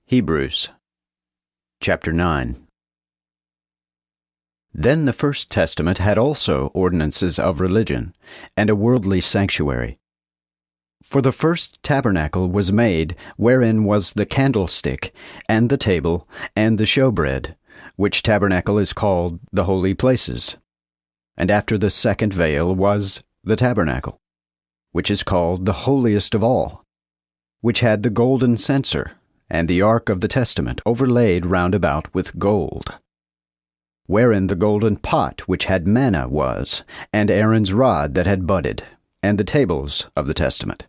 Hebrews chapter 9. Then the First Testament had also ordinances of religion, and a worldly sanctuary. For the first tabernacle was made, wherein was the candlestick, and the table, and the showbread, which tabernacle is called the Holy Places. And after the second veil was the tabernacle, which is called the holiest of all, which had the golden censer, and the ark of the testament overlaid round about with gold, wherein the golden pot which had manna was, and Aaron's rod that had budded, and the tables of the testament.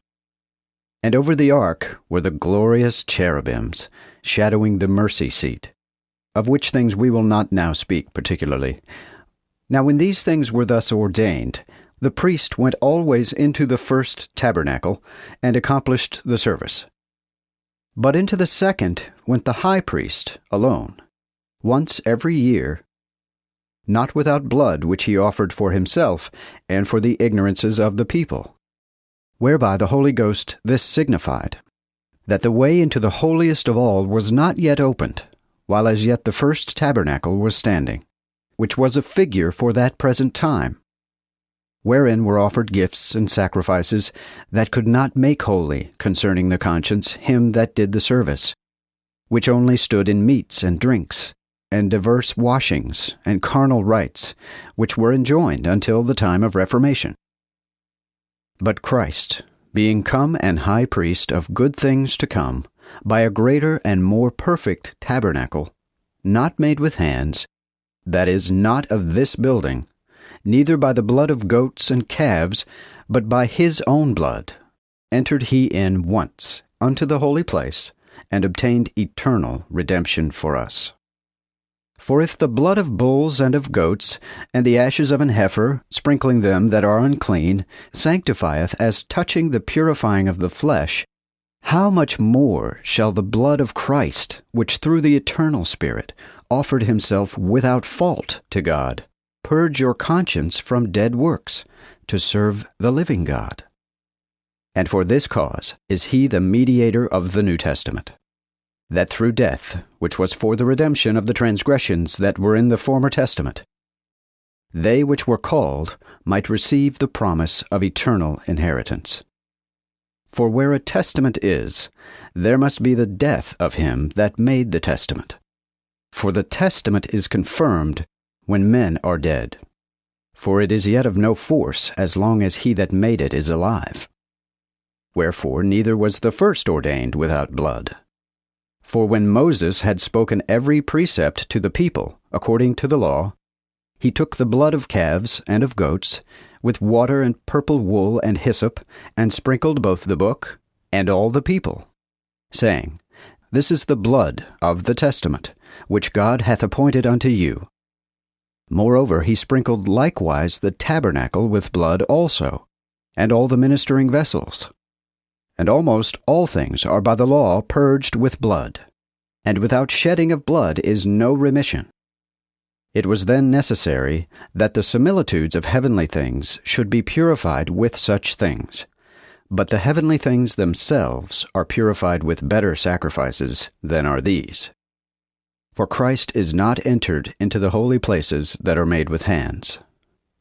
And over the ark were the glorious cherubims, shadowing the mercy seat, of which things we will not now speak particularly. Now when these things were thus ordained, the priest went always into the first tabernacle, and accomplished the service. But into the second went the high priest alone, once every year, not without blood which he offered for himself, and for the ignorances of the people. Whereby the Holy Ghost this signified, that the way into the holiest of all was not yet opened, while as yet the first tabernacle was standing, which was a figure for that present time, wherein were offered gifts and sacrifices that could not make holy concerning the conscience him that did the service, which only stood in meats and drinks, and diverse washings and carnal rites, which were enjoined until the time of Reformation. But Christ, being come an high priest of good things to come, by a greater and more perfect tabernacle, not made with hands, that is, not of this building, neither by the blood of goats and calves, but by his own blood, entered he in once unto the holy place, and obtained eternal redemption for us. For if the blood of bulls and of goats, and the ashes of an heifer, sprinkling them that are unclean, sanctifieth as touching the purifying of the flesh, how much more shall the blood of Christ, which through the eternal Spirit offered himself without fault to God, purge your conscience from dead works, to serve the living God? And for this cause is he the mediator of the New Testament, that through death, which was for the redemption of the transgressions that were in the former testament, they which were called might receive the promise of eternal inheritance. For where a testament is, there must be the death of him that made the testament. For the testament is confirmed when men are dead. For it is yet of no force as long as he that made it is alive. Wherefore neither was the first ordained without blood. For when Moses had spoken every precept to the people, according to the law, he took the blood of calves and of goats, with water and purple wool and hyssop, and sprinkled both the book and all the people, saying, This is the blood of the testament, which God hath appointed unto you. Moreover, he sprinkled likewise the tabernacle with blood also, and all the ministering vessels. And almost all things are by the law purged with blood, and without shedding of blood is no remission. It was then necessary that the similitudes of heavenly things should be purified with such things, but the heavenly things themselves are purified with better sacrifices than are these. For Christ is not entered into the holy places that are made with hands,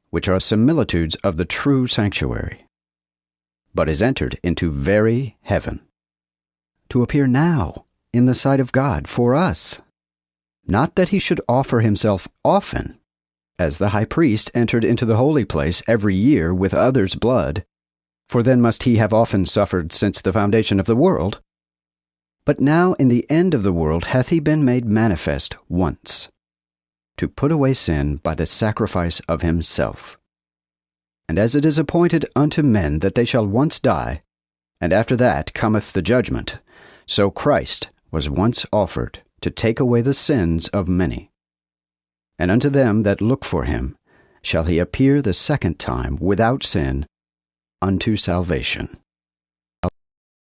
which are similitudes of the true sanctuary, but is entered into very heaven, to appear now in the sight of God for us. Not that he should offer himself often, as the high priest entered into the holy place every year with others' blood, for then must he have often suffered since the foundation of the world. But now in the end of the world hath he been made manifest once, to put away sin by the sacrifice of himself. And as it is appointed unto men that they shall once die, and after that cometh the judgment, so Christ was once offered to take away the sins of many. And unto them that look for him shall he appear the second time without sin unto salvation.